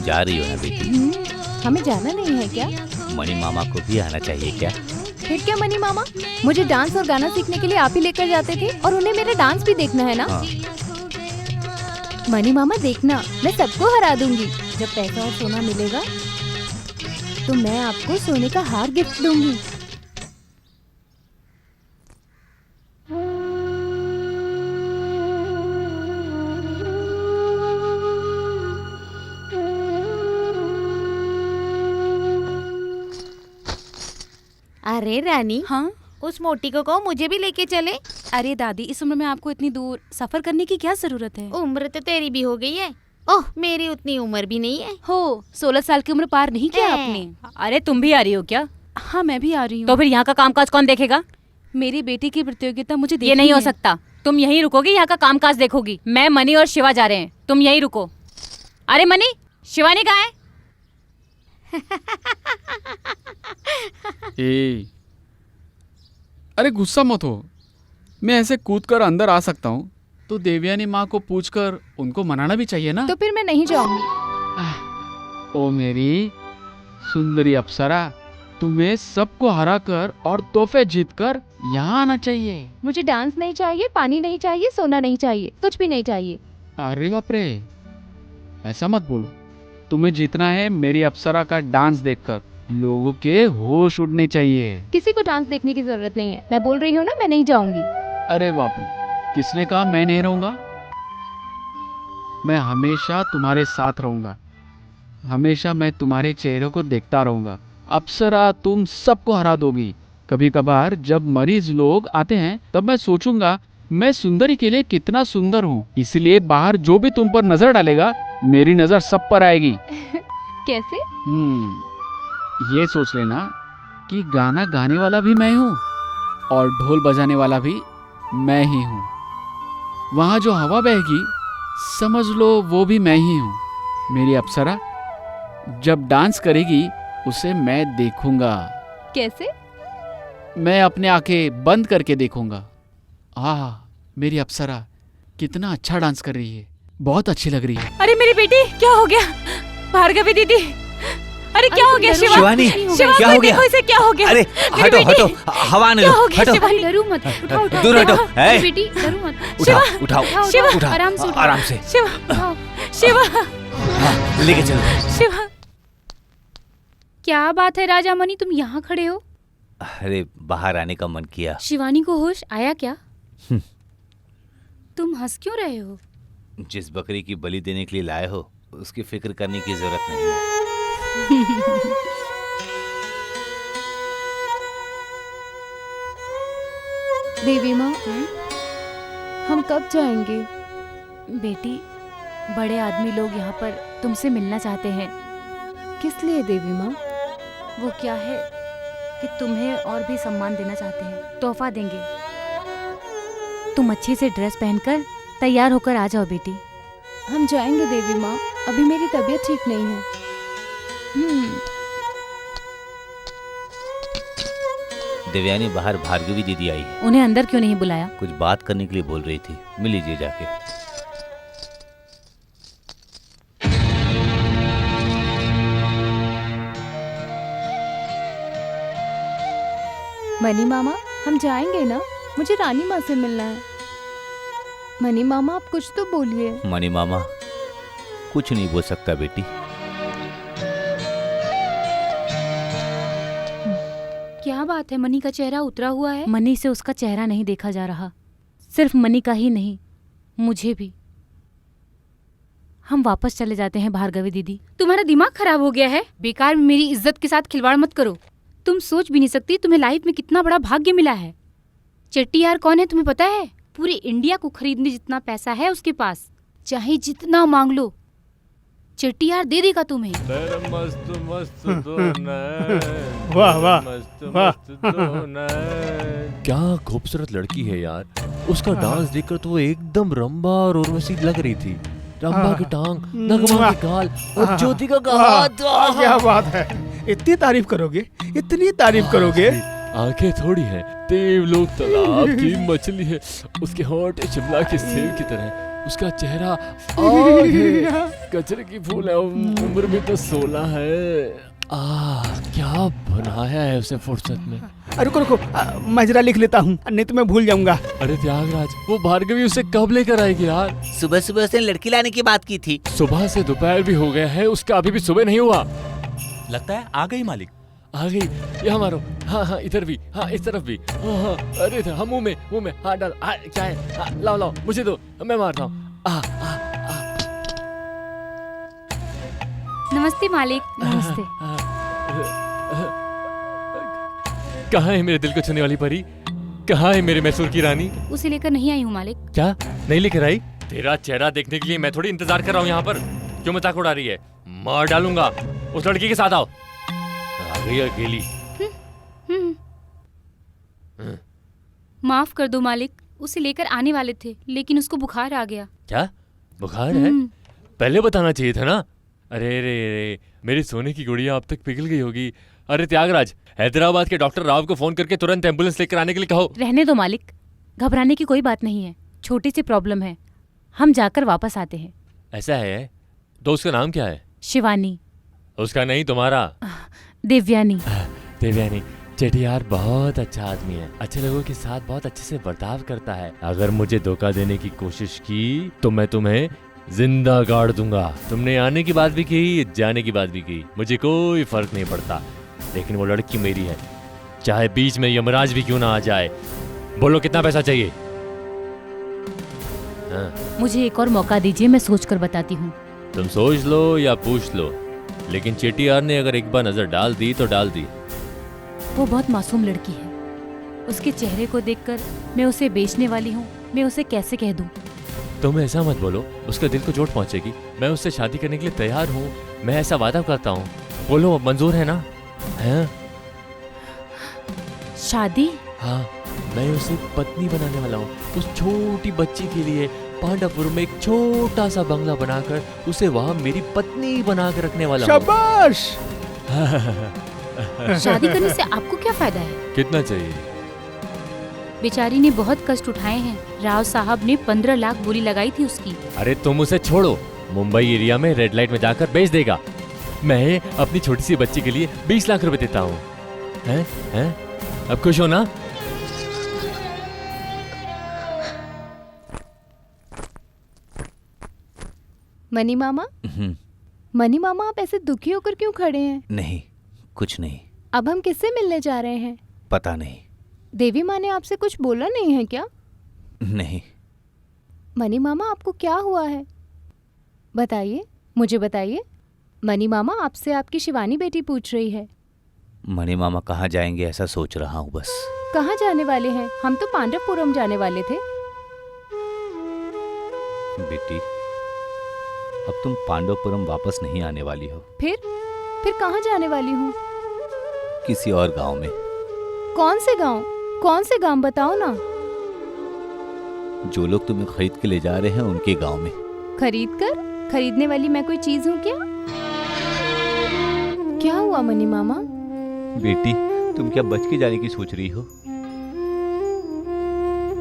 जा रही हो ना बेटी? हमें जाना नहीं है क्या? मनी मामा को भी आना चाहिए क्या? फिर क्या मनी मामा? मुझे डांस और गाना सीखने के लिए आप ही लेकर जाते थे और उन्हें मेरा डांस भी देखना है ना? हाँ। मनी मामा देखना, मैं सबको हरा दूंगी। जब पैसा और सोना मिलेगा तो मैं आपको सोने का हार गिफ्ट दूंगी। अरे रानी, हाँ? उस मोटी को कहो मुझे भी लेके चले। अरे दादी, इस उम्र में आपको इतनी दूर सफर करने की क्या जरूरत है? उम्र तो तेरी भी हो गई है। ओह, मेरी उतनी उम्र भी नहीं है। हो 16 साल की उम्र पार नहीं किया है। आपने? अरे तुम भी आ रही हो क्या? हाँ, मैं भी आ रही हूँ। तो फिर यहाँ का कामकाज कौन देखेगा? मेरी बेटी की प्रतियोगिता मुझे ये देखनी नहीं हो है। सकता। तुम यहीं रुकोगी, यहाँ का कामकाज देखोगी। मैं, मनी और शिवा जा रहे हैं, तुम यहीं रुको। अरे मनी, शिवानी कहाँ है? ए, अरे गुस्सा मत हो। मैं ऐसे कूद कर अंदर आ सकता हूँ तो देवयानी माँ को पूछकर उनको मनाना भी चाहिए ना। तो फिर मैं नहीं जाऊंगी। ओ मेरी सुंदरी अप्सरा, तुम्हें सबको हरा कर और तोहफे जीत कर यहाँ आना चाहिए। मुझे डांस नहीं चाहिए, पानी नहीं चाहिए, सोना नहीं चाहिए, कुछ भी नहीं चाहिए। अरे बाप रे, ऐसा मत बोलो। तुम्हें जीतना है मेरी अप्सरा का डांस देखकर। लोगों के होश उड़ने चाहिए। किसी को डांस देखने की जरूरत नहीं है। मैं बोल रही हूँ ना, मैं नहीं जाऊंगी। अरे बाप रे, किसने कहा मैं नहीं रहूंगा? मैं हमेशा तुम्हारे साथ रहूंगा। हमेशा मैं तुम्हारे चेहरों को देखता रहूंगा। अप्सरा, तुम सबको हरा दोगी। कभी कभार जब मरीज लोग आते हैं तब मैं सोचूंगा मैं सुंदरी के लिए कितना सुंदर हूँ। इसलिए बाहर जो भी तुम पर नजर डालेगा मेरी नजर सब पर आएगी। कैसे? ये सोच लेना कि गाना गाने वाला भी मैं हूँ और ढोल बजाने वाला भी मैं ही हूँ। वहाँ जो हवा बहेगी समझ लो वो भी मैं ही हूँ। मेरी अप्सरा जब डांस करेगी उसे मैं देखूंगा। कैसे? मैं अपने आंखें बंद करके देखूंगा। मेरी अप्सरा कितना अच्छा डांस कर रही है, बहुत अच्छी लग रही है। अरे मेरी बेटी, क्या हो गया? भार्गवी दीदी, अरे क्या हो गया? शिवा, शिवानी, शिवा, क्या हो गया? देखो इसे, क्या हो गया? अरे मेरी हटो बेटी, हटो, हवा आने क्या दो, हो गया हटो। शिवानी? डरो मत, उठाओ उठाओ। दूर हटो। है? बेटी डरो मत। उठाओ उठाओ शिवा, उठाओ, आराम से उठाओ। आराम से। शिवा, उठाओ। शिवा, हाँ, लेके चलो। शिवा। क्या बात है राजा मनी, तुम यहाँ खड़े हो? अरे बाहर आने का मन किया। शिवानी को होश आया क्या? तुम हंस क्यों रहे हो? जिस बकरी की बलि देने के लिए लाए हो उसकी फिक्र करने की जरूरत नहीं है। देवी माँ, हम कब जाएंगे? बेटी, बड़े आदमी लोग यहाँ पर तुमसे मिलना चाहते हैं। किस लिए देवी माँ? वो क्या है कि तुम्हें और भी सम्मान देना चाहते हैं, तोहफा देंगे। तुम अच्छे से ड्रेस पहनकर तैयार होकर आ जाओ बेटी। हम जाएंगे देवी माँ, अभी मेरी तबीयत ठीक नहीं है। देवयानी, बाहर भार्गवी दीदी आई है। उन्हें अंदर क्यों नहीं बुलाया? कुछ बात करने के लिए बोल रही थी, मिल लीजिए जाके। मनी मामा, हम जाएंगे ना? मुझे रानी माँ से मिलना है। मनी मामा, आप कुछ तो बोलिए। मनी मामा कुछ नहीं बोल सकता बेटी। क्या बात है, मनी का चेहरा उतरा हुआ है? मनी से उसका चेहरा नहीं देखा जा रहा। सिर्फ मनी का ही नहीं, मुझे भी। हम वापस चले जाते हैं भार्गवी दीदी। तुम्हारा दिमाग खराब हो गया है? बेकार में मेरी इज्जत के साथ खिलवाड़ मत करो। तुम सोच भी नहीं सकती तुम्हें लाइफ में कितना बड़ा भाग्य मिला है। चेट्टीयार कौन है तुम्हें पता है? पूरे इंडिया को खरीदने जितना पैसा है उसके पास। चाहे जितना मांग लो, चेट्टीयार दे देगा तुम्हें। मस्त मस्त वाह वाह वाह। क्या खूबसूरत लड़की है यार। उसका डांस देखकर तो वो एकदम रंबा और उर्वशी लग रही थी। रंबा की टांग, नगमा की गाल और ज्योति का हाथ। क्या बात है, इतनी तारीफ करोगे, इतनी तारीफ करोगे? आंखें थोड़ी हैं, देवलोक तालाब की मछली है। उसके होंठ शिमला के सेब की तरह। उसका चेहरा आग है, कचरे की फूल है, उम्र भी तो 16 है। क्या बनाया है उसे फुर्सत में। अरे रुको रुको, मैं जरा लिख लेता हूँ, नहीं तो मैं भूल जाऊंगा। अरे त्यागराज, वो भार्गवी उसे कब लेकर आएगी यार? सुबह सुबह उसने लड़की लाने की बात की थी। सुबह से दोपहर भी हो गया है, उसका अभी भी सुबह नहीं हुआ। लगता है आ गई मालिक। आ गई, यहाँ मारो। हाँ हाँ, इधर भी, हाँ इस तरफ भी। हाँ हाँ, अरे इधर, हाँ मुंह में हाथ डाल। क्या है? हाँ, लाओ लाओ, मुझे दो, मैं मारता हूँ। नमस्ते मालिक। नमस्ते। कहाँ है मेरे दिल को छूने वाली परी? कहाँ है मेरे मैसूर की रानी? उसे लेकर नहीं आई हूँ मालिक। क्या नहीं लेकर आई? तेरा चेहरा देखने के लिए मैं थोड़ी इंतजार कर रहा हूँ यहाँ पर। क्यों मजाक उड़ा रही है? मार डालूंगा। उस लड़की के साथ आओ। आ गई अकेली। माफ कर दो मालिक, उसे लेकर आने वाले थे लेकिन उसको बुखार आ गया। क्या बुखार है? पहले बताना चाहिए था ना। अरे रे रे, मेरी सोने की गुड़िया अब तक पिघल गई होगी। अरे त्यागराज, हैदराबाद के डॉक्टर राव को फोन करके तुरंत एम्बुलेंस लेकर आने के लिए कहो। रहने दो मालिक, घबराने की कोई बात नहीं है, छोटी सी प्रॉब्लम है, हम जाकर वापस आते हैं। ऐसा है तो उसका नाम क्या है? शिवानी। उसका नहीं, तुम्हारा? देवयानी। देवयानी। चेटियार बहुत अच्छा आदमी है, अच्छे लोगों के साथ बहुत अच्छे से बर्ताव करता है। अगर मुझे धोखा देने की कोशिश की तो मैं तुम्हें जिंदा गाड़ दूंगा। तुमने आने की बात भी की, जाने की बात भी की, मुझे कोई फर्क नहीं पड़ता, लेकिन वो लड़की मेरी है, चाहे बीच में यमराज भी क्यों ना आ जाए। बोलो कितना पैसा चाहिए? हाँ। मुझे एक और मौका दीजिए, मैं सोचकर बताती हूँ। तुम सोच लो या पूछ लो, लेकिन चेटियार ने अगर एक बार नजर डाल दी तो डाल दी। वो बहुत मासूम लड़की है, उसके चेहरे को देखकर मैं उसे बेचने वाली हूँ, मैं उसे कैसे कह दूँ? तुम ऐसा मत बोलो, उसके दिल को चोट पहुंचेगी। मैं उससे शादी करने के लिए तैयार हूँ, मैं ऐसा वादा करता हूँ। बोलो मंजूर है ना? हैं? शादी? हाँ, मैं उसे पत्नी बनाने वाला हूँ। उस छोटी बच्ची के लिए पांडवपुर में एक छोटा सा बंगला बनाकर उसे वहाँ मेरी पत्नी बना कर रखने वाला हूँ। शाबाश। शादी करने से आपको क्या फायदा है? कितना चाहिए? बेचारी ने बहुत कष्ट उठाए हैं, राव साहब ने 15 लाख बोली लगाई थी उसकी। अरे तुम उसे छोड़ो, मुंबई एरिया में रेड लाइट में जाकर बेच देगा। मैं अपनी छोटी सी बच्ची के लिए 20 लाख रुपए देता हूँ। हैं? अब खुश हो ना? मनी मामा, मनी मामा, आप ऐसे दुखी होकर क्यों खड़े हैं? नहीं, कुछ नहीं। अब हम किससे मिलने जा रहे हैं? पता नहीं। देवी माँ ने आपसे कुछ बोला नहीं है क्या? नहीं। मनी मामा, आपको क्या हुआ है? बताइए, मुझे बताइए। मनी मामा, आपसे आपकी शिवानी बेटी पूछ रही है। मणि मामा कहाँ जाएंगे ऐसा सोच रहा हूँ बस। कहाँ जाने वाले हैं? हम तो पांडवपुरम जाने वाले थे। बेटी, अब तुम पांडवपुरम वापस नहीं आने वाली हो। फिर कहाँ जाने वाली हूँ? किसी और गांव में। कौन से गांव? कौन से गांव बताओ ना। जो लोग तुम्हें खरीद के ले जा रहे हैं उनके गांव में। खरीद कर? खरीदने वाली मैं कोई चीज हूँ क्या? क्या हुआ मनी मामा? बेटी, तुम क्या बच के जाने की सोच रही हो?